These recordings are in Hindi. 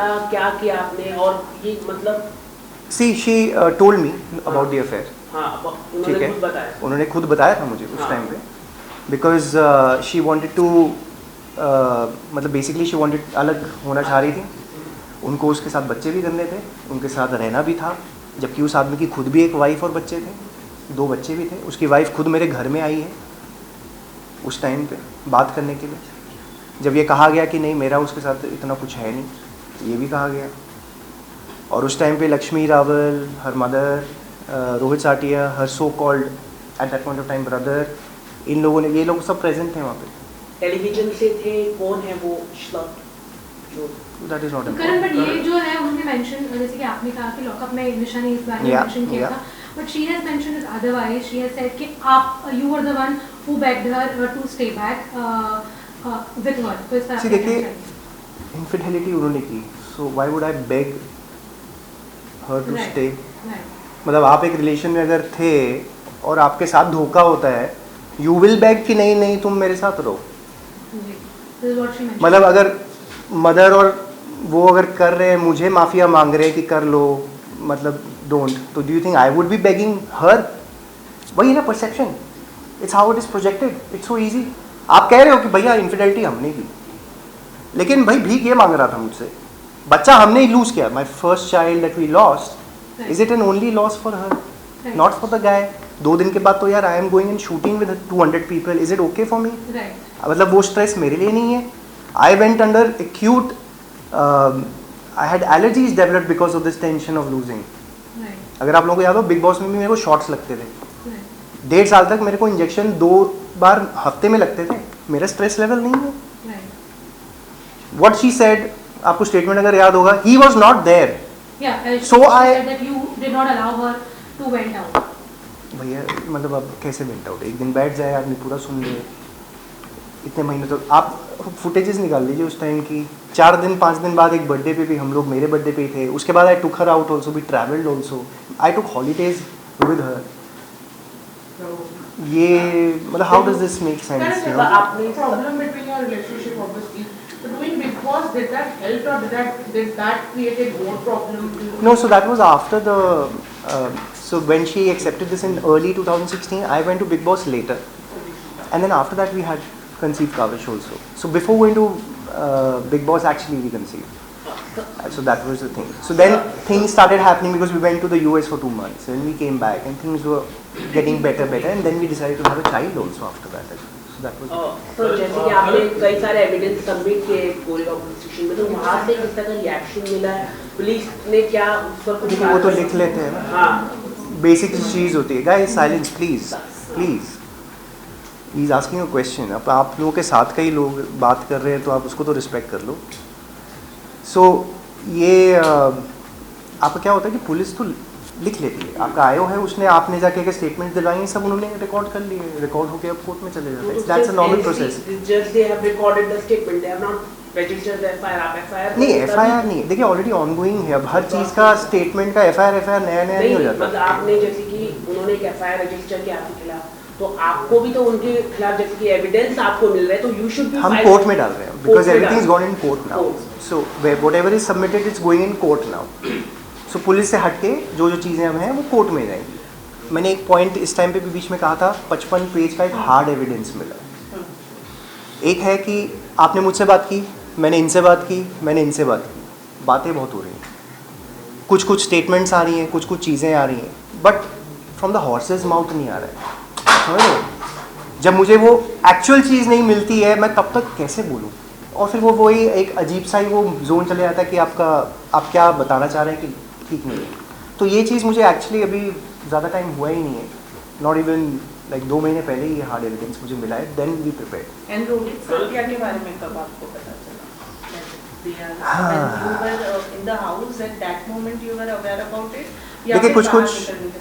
पड़ा, क्या किया आपने, और ये मतलब she told me about the affair. हाँ, ठीक उन्होंने है, खुद बताया। उन्होंने खुद बताया था मुझे उस टाइम पे, बिकॉज शी वांटेड टू मतलब बेसिकली शी वांटेड अलग होना चाह रही थी, उनको उसके साथ बच्चे भी करने थे, उनके साथ रहना भी था, जबकि उस आदमी की खुद भी एक वाइफ और बच्चे थे, 2 बच्चे भी थे। उसकी वाइफ खुद मेरे घर में आई है उस टाइम पे बात करने के लिए। जब ये कहा गया कि नहीं मेरा उसके साथ इतना कुछ है नहीं, ये भी कहा गया। और उस टाइम पे Lakshmi Rawal, her mother, Rohit Satia, her so called at that point of time brother, इन लोगों ने, ये लोग सब प्रेजेंट थे वहाँ पे। टेलीविजन से थे, कौन है वो श्लट जो that is not Karan, but ये जो है उन्होंने मेंशन, जैसे कि आपने कहा कि लॉकअप में निशा ने इस बारे में मेंशन किया था, but she has mentioned it otherwise. She has said कि आप, you were the one who begged her to stay back with her. तो इस तरह से देखिए, इनफिडेलिटी उन्होंने की, so why would I beg her to stay. मतलब आप एक रिलेशन में अगर थे और आपके साथ धोखा होता है, यू विल बेग कि नहीं नहीं तुम मेरे साथ रहो। मतलब अगर मदर और वो अगर कर रहे हैं, मुझे माफिया मांग रहे हैं कि कर लो, मतलब डोंट, तो do you think I would be begging her? वही ना perception, it's how it is projected, it's so easy. आप कह रहे हो कि भैया इनफिडेलिटी हमने की, लेकिन भाई भीख ये मांग रहा था मुझसे, बच्चा हमने ही लूज किया। My first child that we lost, is it an only loss for her, not for the guy? 2 दिन के बाद तो यार I am going and shooting with 200 people, is it okay for me? मतलब वो स्ट्रेस मेरे लिए नहीं है। I went under acute, I had allergies developed because of this tension of losing. अगर आप लोगों को याद हो, बिग बॉस में भी मेरे को शॉट्स लगते थे, 1.5 साल तक मेरे को इंजेक्शन 2 बार हफ्ते में लगते थे। मेरा स्ट्रेस लेवल नहीं है। व्हाट शी सेड, आपको स्टेटमेंट अगर याद होगा, he was not there, so I did not allow her to went out. भैया मतलब अब कैसे वेंट आउट? एक दिन बैठ जाए आदमी, पूरा सुन ले, इतने महीने तो आप फुटेजेस निकाल लीजिए उस टाइम की। 4 दिन 5 दिन बाद एक बर्थडे पे भी हम लोग, मेरे बर्थडे पे ही थे, उसके बाद I took her out also, we travelled also, I took holidays with her. ये मतलब how does this make sense? You know, आपने problem between your relationship obviously, but doing Big Boss, did that help or did that created more problem to you? no, so that was after the so when she accepted this in early 2016, I went to Big Boss later, and then after that we had conceived Kavish also. So before going to Big Boss, actually we conceived. So that was the thing. So then things started happening because we went to the US for 2 months, and we came back and things were getting better, and then we decided to have a child also after that. So that was तो जैसे कि आपने कई सारे एविडेंस सबमिट किए कोरिया ऑर्गेनाइजेशन में, तो वहाँ से किस तरह का रिएक्शन मिला है? पुलिस ने क्या उस पर कुछ वो तो लिख लेते हैं ना। हाँ, बेसिक चीज़ होती है, guys silence please please, please asking a question. अब आप लोगों के साथ कई लोग बात कर रहे हैं तो आप उसको तो रिस्पेक्ट कर लो। सो ये आपका क्या होता है कि पुलिस तो लिख लेती है, आपका आयो है, उसने आपने जाके के स्टेटमेंट दिलवाई, सब उन्होंने रिकॉर्ड कर लिए, रिकॉर्ड होकर अब कोर्ट में चले जाते हैं। That's a normal process. Just they have recorded the statement, they have not registered the FIR. आप एफआईआर नहीं, एफआईआर नहीं, देखिए ऑलरेडी ऑनगोइंग है, अब हर चीज़ का स्टेटमेंट का एफआईआर नया नहीं हो जाता। मतलब आपने जैसे कि उन्होंने एक एफआईआर रजिस्टर किया आपके खिलाफ, तो आपको भी तो उनके खिलाफ जैसे कि एविडेंस आपको मिल रहा है, तो यू शुड बी, हम कोर्ट में डाल रहे हैं because everything is gone in court now. So whatever is submitted is going in court now. So police से हटके जो चीज़ें हम हैं वो कोर्ट में जाएंगी। मैंने एक पॉइंट इस टाइम पे भी बीच में कहा था, 55 पेज का एक हार्ड एविडेंस मिला। एक है कि आपने मुझसे बात की, मैंने इनसे बात की, मैंने इनसे बात की, बातें बहुत हो रही हैं, कुछ कुछ स्टेटमेंट्स आ रही हैं, कुछ कुछ चीज़ें आ रही हैं, but from the horse's mouth नहीं आ रहा है। समझ लो, जब मुझे वो एक्चुअल चीज़ नहीं मिलती है, मैं तब तक कैसे बोलूँ? और फिर वो वही एक अजीब सा ही वो जोन चले जाता है कि आप क्या बताना चाह रहे हैं कि ठीक नहीं है। तो ये चीज़ मुझे एक्चुअली अभी ज़्यादा टाइम हुआ ही नहीं है, नॉट इवन लाइक 2 महीने पहले ही ये हार्ड एविडेंस मुझे मिला है, then we prepared. And Rohit Satia के बारे में कब आपको पता चला? When you were in the house at that moment you were aware about it? देखिए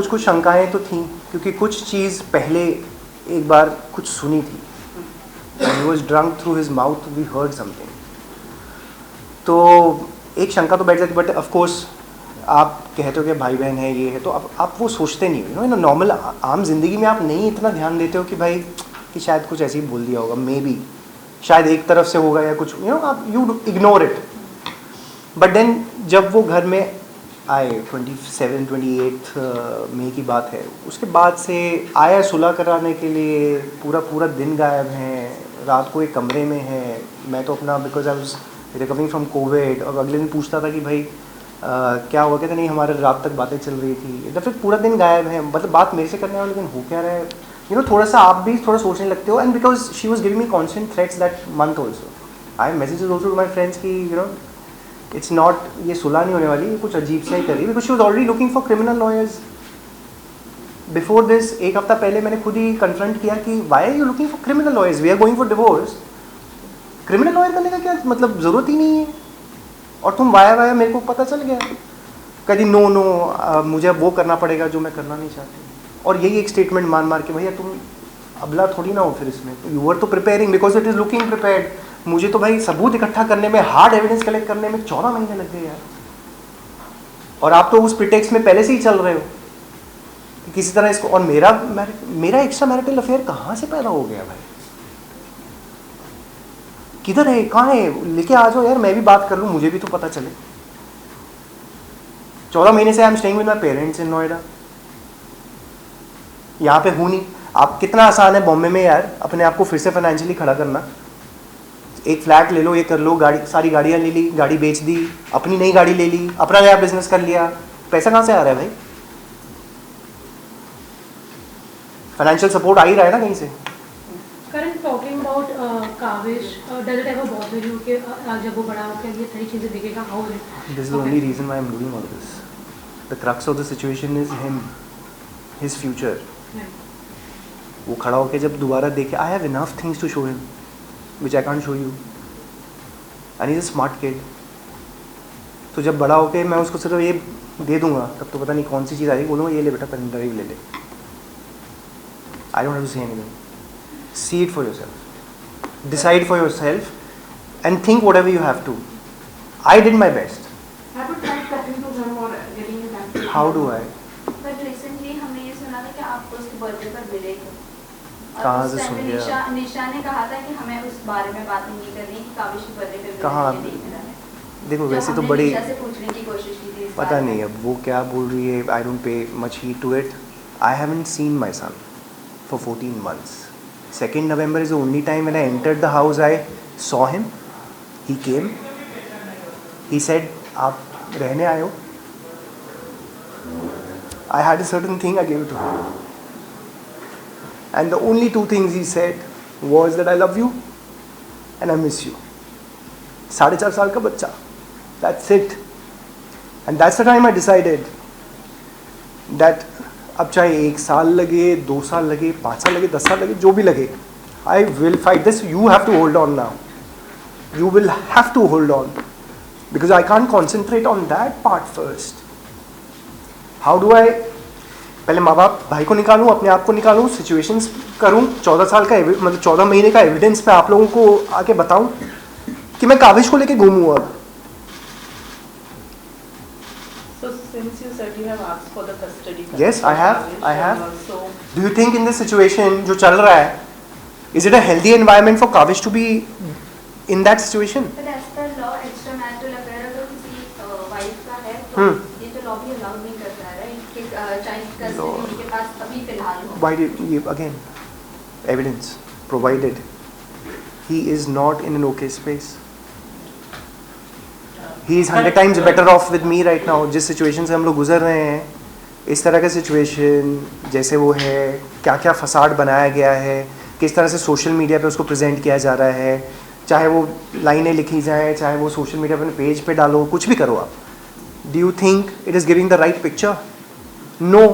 कुछ शंकाएं तो थी, क्योंकि कुछ चीज़ पहले एक बार कुछ सुनी थी। He was drunk through his mouth, we heard something. तो एक शंका तो बैठ जाती, बट ऑफ कोर्स आप कहते हो कि भाई बहन है, ये है, तो आप वो सोचते नहीं हो, यू नो, नॉर्मल आम जिंदगी में आप नहीं इतना ध्यान देते हो कि भाई कि शायद कुछ ऐसे ही बोल दिया होगा, मे बी शायद एक तरफ से होगा या कुछ, यू नो, आप you ignore it. But then जब वो घर में आए 27-28 मई की बात है, उसके बाद से आया सुलह कराने के लिए, पूरा दिन गायब हैं, रात को एक कमरे में है। मैं तो अपना because I was recovering from Covid, और अगले दिन पूछता था कि भाई क्या हुआ, कहते नहीं हमारे रात तक बातें चल रही थी। तो फिर पूरा दिन गायब है, मतलब बात मेरे से करने वाले, लेकिन हो क्या रहा है, यू नो, थोड़ा सा आप भी थोड़ा सोचने लगते हो। And because she was giving me constant threats that month also, I messages also to my friends की यू नो इट्स नॉट, ये सुलह नहीं होने वाली, ये कुछ अजीब सा ही कर रही है, because she was already looking for criminal lawyers before this. एक हफ्ता पहले मैंने खुद ही कन्फ्रंट किया कि why are you looking for criminal lawyers, we are going for divorce, criminal lawyer करने का क्या मतलब, ज़रूरत ही नहीं है, और तुम वाया मेरे को पता चल गया। कभी नो मुझे वो करना पड़ेगा जो मैं करना नहीं चाहती, और यही एक स्टेटमेंट मार के, भैया तुम अबला थोड़ी ना हो फिर इसमें, यू वर तो preparing because it is looking prepared. मुझे तो भाई सबूत इकट्ठा करने में, हार्ड एविडेंस कलेक्ट करने में 14 महीने लग गए यार, और आप तो उस प्रिटेक्स्ट में पहले से ही चल रहे हो कि किसी तरह इसको। और मेरा एक्स्ट्रा मैरिटल अफेयर कहाँ से पैदा हो गया भाई, किधर है, कहाँ है, लेके आ जाओ यार, मैं भी बात कर लूँ, मुझे भी तो पता चले। 14 महीने से I am staying with my parents इन नोएडा, यहाँ पे हूँ नहीं। आप कितना आसान है बॉम्बे में यार अपने आप को फिर से फाइनेंशियली खड़ा करना, एक फ्लैट ले लो, ये कर लो, गाड़ी, सारी गाड़ियाँ ले ली, गाड़ी बेच दी, अपनी नई गाड़ी ले ली, अपना नया बिजनेस कर लिया, पैसा कहाँ से आ रहा है भाई, फाइनेंशियल सपोर्ट आ ही रहा है ना कहीं से। Karan, talking about Kavish, does it ever bother you कि जब वो बड़ा होकर ये सारी चीज़ें देखेगा, how will it? This is the only reason why I'm doing all this. The crux of the situation is him, his future. वो खड़ा होकर जब दोबारा देखे, I have enough things to show him, which I can't show you. And he's a smart kid. तो जब बड़ा होकर मैं उसको सिर्फ ये दे दूंगा, तब तो पता नहीं कौन सी चीज़ आ रही, बोलूँगा ये ले बेटा पेन ड्राइव ले ले। I don't have to say anything. See it for yourself. Decide for yourself and think whatever you have to. I did my best. Have you tried talking to him or getting him back to you? How do I? But recently हमने ये सुना था कि आप उसके बर्थडे पर मिले थे, कहाँ और से उस टाइम सुन पे लिया? निशा ने कहा था कि हमें उस बारे में बात नहीं करनी कि काविश के बर्थडे पे कहाँ? नहीं मिला है। देखो जब वैसे तो हमने बड़ी, निशा से पूछने की कोशिश की थी इस पता बारे नहीं में। अब वो क्या बोल रही है, I don't pay much heed to it. I haven't seen my son for 14 months. 2nd November is the only time when I entered the house I saw him. He came. He said, आप रहने आए हो? I had a certain thing, I gave it to him. And the only 2 things he said was that I love you and I miss you. 4.5 साल का बच्चा. That's it. And that's the time I decided that अब चाहे 1 साल लगे, 2 साल लगे, 5 साल लगे, 10 साल लगे, जो भी लगे, I will fight this. You have to hold on now. You will have to hold on because I can't concentrate on that part first. How do I? पहले माँ बाप भाई को निकालूं, अपने आप को निकालूं, सिचुएशंस करूं, 14 साल का मतलब 14 महीने का एविडेंस मैं आप लोगों को आके बताऊं कि मैं काविश को लेके घूमूं अब। So since you said you have asked for the custody. Yes, I have. Kavish, I have. So Do you think in this situation जो चल रहा है, is it a healthy environment for Kavish to be in that situation? But as per law, extramarital affair अगर किसी वाइफ का है तो ये तो लॉ भी अलाउ नहीं करता है, राइट? कि चाइल्ड कस्टडी उनके पास अभी फिलहाल हो। Why did you again? Evidence provided. He is not in an okay space. He is 100 times better off with me right now. जिस सिचुएशन से हम लोग गुजर रहे हैं, इस तरह का सिचुएशन जैसे वो है, क्या क्या फसाड बनाया गया है, किस तरह से सोशल मीडिया पे उसको प्रेजेंट किया जा रहा है, चाहे वो लाइनें लिखी जाएँ, चाहे वो सोशल मीडिया पे पेज पे डालो, कुछ भी करो आप. Do you think it is giving the right picture? No.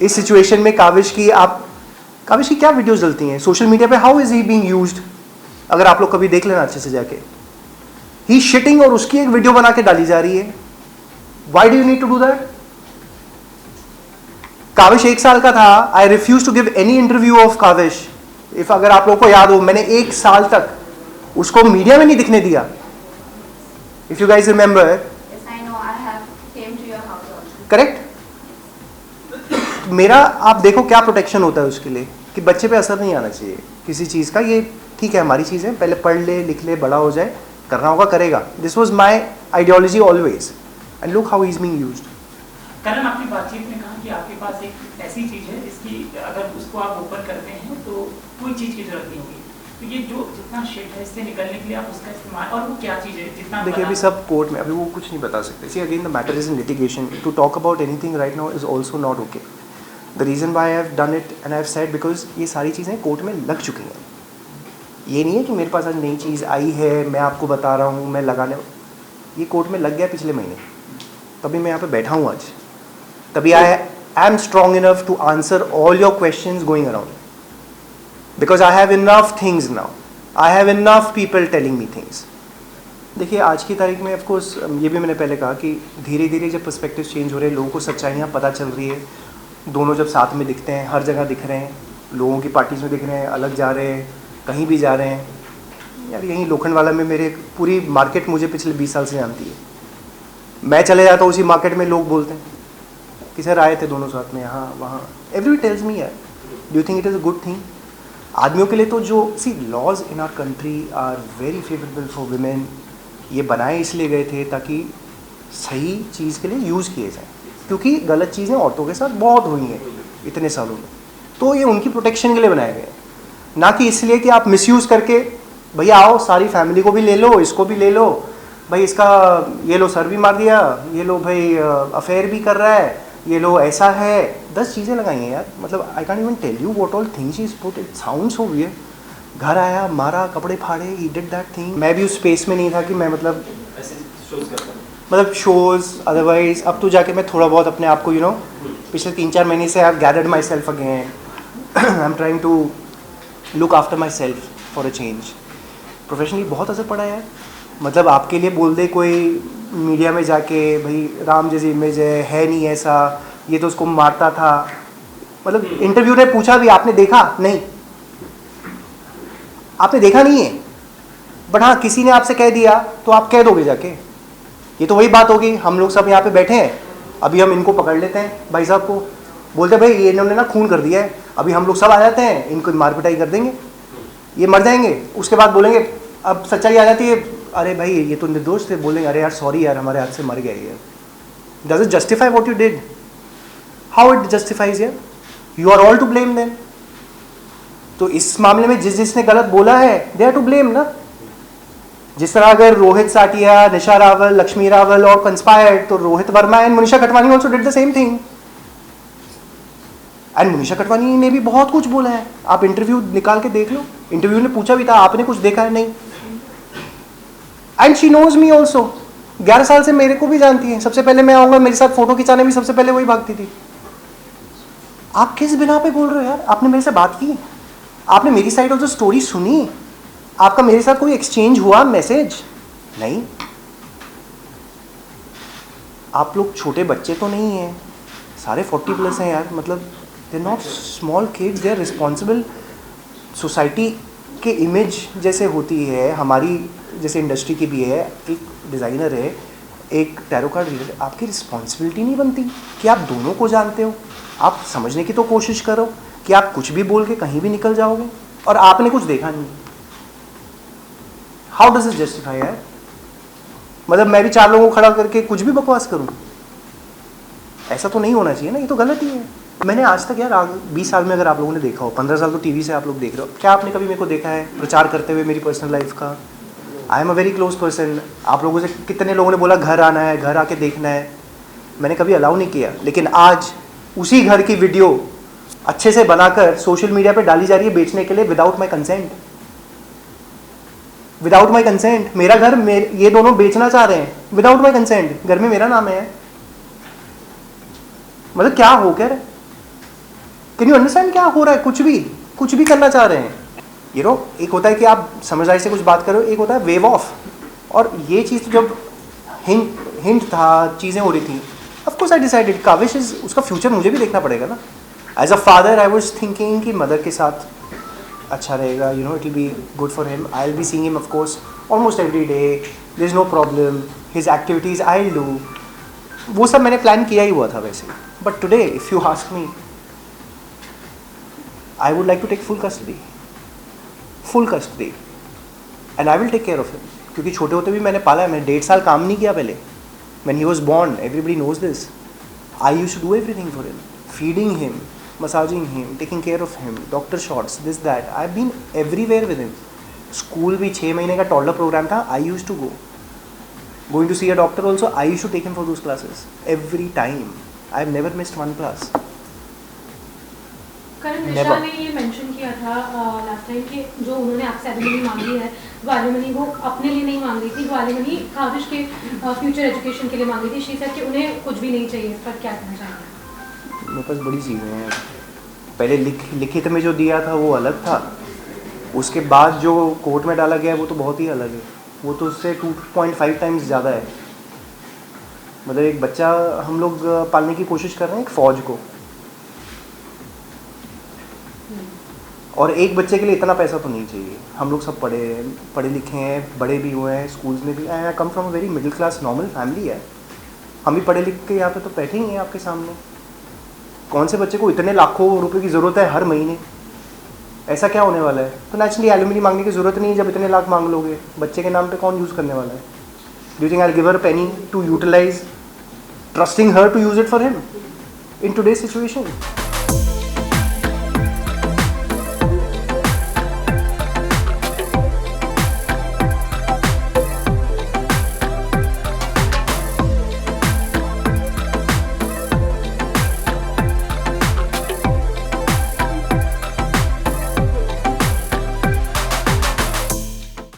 इस सिचुएशन में काविश की क्या वीडियोस डलती हैं सोशल मीडिया पे? How is he being used? अगर आप लोग कभी देख लेना अच्छे से जाके, ही शिटिंग और उसकी एक वीडियो बना के डाली जा रही है. Why do you need to do that? Kavish 1 साल का था. I refuse to give any interview of Kavish. If अगर आप लोगों को याद हो, मैंने 1 साल तक उसको मीडिया में नहीं दिखने दिया. If you guys remember. Yes, I know. I have came to your house also. Correct. मेरा आप देखो क्या प्रोटेक्शन होता है उसके लिए कि बच्चे पे असर नहीं आना चाहिए किसी चीज़ का. ये ठीक है, हमारी चीज़ है, पहले पढ़ ले, लिख ले, बड़ा हो जाए, करना होगा करेगा. This was my ideology always, and look how he's being used. करण, आपकी बातचीत में कहा कि आपके पास एक ऐसी चीज़ है जिसकी अगर उसको आप ओपन करते हैं तो कोई चीज़ की जरूरत नहीं होगी, तो ये जो जितना शिट है इससे निकलने के लिए आप उसका इस्तेमाल, और वो क्या चीज़ है जितना देखिए अभी सब कोर्ट में, अभी वो कुछ नहीं बता सकते. See again the matter is in litigation. To talk about anything right now is also not okay. The reason why I have done it and I have said because ये सारी चीज़ें कोर्ट में लग चुकी हैं. ये नहीं है कि मेरे पास आज नई चीज़ आई है मैं आपको बता रहा हूँ, मैं लगाने, ये कोर्ट में लग गया पिछले महीने, तभी मैं यहाँ पे बैठा हूँ आज, तभी I am strong enough to answer all your questions going around, because I have enough things now, I have enough people telling me things. देखिए आज की तारीख में ऑफकोर्स ये भी मैंने पहले कहा कि धीरे धीरे जब पर्सपेक्टिव चेंज हो रहे हैं, लोगों को सच्चाइयाँ पता चल रही है, दोनों जब साथ में दिखते हैं, हर जगह दिख रहे हैं, लोगों की पार्टीज में दिख रहे हैं, अलग जा रहे हैं, कहीं भी जा रहे हैं. यार यहीं लोखंडवाला में मेरे पूरी मार्केट मुझे पिछले 20 साल से जानती है. मैं चले जाता हूँ उसी मार्केट में, लोग बोलते हैं कि सर आए थे दोनों साथ में यहाँ वहाँ. एवरी टेल्स मी यार, do you think it is a good thing? आदमियों के लिए तो जो सी laws in our country are very favourable for women. ये बनाए इसलिए गए थे ताकि सही चीज़ के लिए यूज़ किए जाएँ, क्योंकि गलत चीज़ें औरतों के साथ बहुत हुई हैं इतने सालों में, तो ये उनकी प्रोटेक्शन के लिए बनाए गए, ना कि इसलिए कि आप मिसयूज़ करके भैया आओ सारी फैमिली को भी ले लो, इसको भी ले लो, भाई इसका ये लो सर भी मार दिया, ये लो भाई अफेयर भी कर रहा है, ये लो ऐसा है, 10 चीज़ें लगाई हैं यार. मतलब I can even tell you what all things he is put. It sounds so weird. घर आया, मारा, कपड़े फाड़े, ही डिड दैट थिंग. मैं भी उस स्पेस में नहीं था कि मैं मतलब शोज़ अदरवाइज. अब तो जाके मैं थोड़ा बहुत अपने आप को पिछले 3-4 महीने से I have gathered myself again. I am trying to look after myself for a change. Professionally बहुत असर पड़ा यार. मतलब आपके लिए बोल दे कोई मीडिया में जाके भाई राम जैसी इमेज है नहीं ऐसा, ये तो उसको मारता था. मतलब इंटरव्यू ने पूछा भी आपने देखा नहीं, आपने देखा नहीं है, बट हाँ किसी ने आपसे कह दिया तो आप कह दोगे जाके. ये तो वही बात होगी, हम लोग सब यहाँ पे बैठे हैं, अभी हम इनको पकड़ लेते हैं भाई साहब को, बोलते भाई ये इन्होंने ना खून कर दिया है, अभी हम लोग सब आ जाते हैं, इनको मार पिटाई कर देंगे, ये मर जाएंगे. उसके बाद बोलेंगे, अब सच्चाई आ जाती है, अरे भाई ये तो निर्दोष थे, बोलेंगे अरे यार सॉरी यार हमारे हाथ से मर गया यार. Does it justify what you did? How it justifies यार? You are all to blame then. तो इस मामले में जिसने गलत बोला है दे आर टू ब्लेम ना. जिस तरह अगर रोहित साटिया, निशा रावल, लक्ष्मी रावल और कंस्पायर्ड, तो Rohit Verma and Manisha Khatwani also did the same thing. And Manisha Khatwani ने भी बहुत कुछ बोला है, आप इंटरव्यू निकाल के देख लो. इंटरव्यू ने पूछा भी था आपने कुछ देखा है? नहीं. And she knows me also. 11 साल से मेरे को भी जानती है. सबसे पहले मैं आऊंगा, मेरे साथ फोटो खिंचाने भी सबसे पहले वही भागती थी. आप किस बिना पे बोल रहे हो यार? आपने मेरे से बात की, आपने मेरी साइड ऑफ द स्टोरी सुनी, आपका मेरे साथ कोई एक्सचेंज हुआ मैसेज? नहीं. आप लोग छोटे बच्चे तो नहीं हैं, सारे 40+ हैं यार. मतलब they are not small kids, they are responsible. Society के इमेज जैसे होती है हमारी, जैसे इंडस्ट्री की भी है, एक डिज़ाइनर है, एक टैरो कार्ड रीडर, आपकी रिस्पॉन्सिबिलिटी नहीं बनती कि आप दोनों को जानते हो? आप समझने की तो कोशिश करो कि आप कुछ भी बोल के कहीं भी निकल जाओगे, और आपने कुछ देखा नहीं. हाउ डज इट जस्टिफाई यार? मतलब मैं भी 4 लोगों को खड़ा करके कुछ भी बकवास करूं? ऐसा तो नहीं होना चाहिए ना, ये तो गलत ही है. मैंने आज तक यार 20 साल में, अगर आप लोगों ने देखा हो, 15 साल तो टीवी से आप लोग देख रहे हो, क्या आपने कभी मेरे को देखा है प्रचार करते हुए मेरी पर्सनल लाइफ का? I am a very close person. आप लोगों से कितने लोगों ने बोला घर आना है, घर आके देखना है, मैंने कभी अलाउ नहीं किया. लेकिन आज उसी घर की वीडियो अच्छे से बनाकर सोशल मीडिया पे डाली जा रही है बेचने के लिए, without my consent. Without my consent. मेरा घर ये दोनों बेचना चाह रहे हैं विदाउट माई कंसेंट. घर में मेरा नाम है. मतलब क्या हो क्या रहा है? कैन यू अंडरस्टैंड क्या हो रहा है? कुछ भी करना चाह रहे हैं. यू नो, एक होता है कि आप समझदारी से कुछ बात करो, एक होता है वेव ऑफ. और ये चीज़ जब हिंट था, चीज़ें हो रही थी, of course I decided Kavish is, उसका फ्यूचर मुझे भी देखना पड़ेगा ना. As a father I was thinking कि मदर के साथ अच्छा रहेगा, you know, it will be good for him. I will be seeing him of course almost every day, there is no problem. His activities I will do. वो सब मैंने प्लान किया ही हुआ था वैसे. But today if you ask me, I would like to take full custody, and I will take care of him. क्योंकि छोटे होते भी मैंने पाला है, मैंने 1.5 साल काम नहीं किया पहले. When he was born, everybody knows this. I used to do everything for him, feeding him, massaging him, taking care of him, doctor shots, this that. I've been everywhere with him. School भी 6 महीने का toddler program था. I used to go. Going to see a doctor also, I used to take him for those classes every time. I've never missed one class. करण निशा ने ये मेंशन किया था लास्ट टाइम कि जो उन्होंने आपसे एलिमनी मांगी है वो एलिमनी वो अपने लिए नहीं मांग रही थी, वो एलिमनी काविश के फ्यूचर एजुकेशन के लिए मांग रही थी. शी सेड कि उन्हें कुछ भी नहीं चाहिए. इस पर क्या कहना चाहेंगे? मेरे पास बड़ी चीज़ें हैं. पहले लिखित में जो दिया था वो अलग था, उसके बाद जो कोर्ट में डाला गया है वो तो बहुत ही अलग है. वो तो उससे 2.5 टाइम्स ज़्यादा है. मतलब एक बच्चा हम लोग पालने की कोशिश कर रहे हैं एक फ़ौज को, और एक बच्चे के लिए इतना पैसा तो नहीं चाहिए. हम लोग सब पढ़े लिखे हैं, बड़े भी हुए हैं, स्कूल्स में भी. I come from a very middle class normal family है. हम भी पढ़े लिख के यहाँ पे तो बैठे ही हैं आपके सामने. कौन से बच्चे को इतने लाखों रुपए की ज़रूरत है हर महीने? ऐसा क्या होने वाला है? तो नेचुरली एलुमनी मांगने की ज़रूरत नहीं है. जब इतने लाख मांग लोगे बच्चे के नाम पे कौन यूज़ करने वाला है? Do you think I will give her penny to utilise, trusting her to use it for him in today's situation?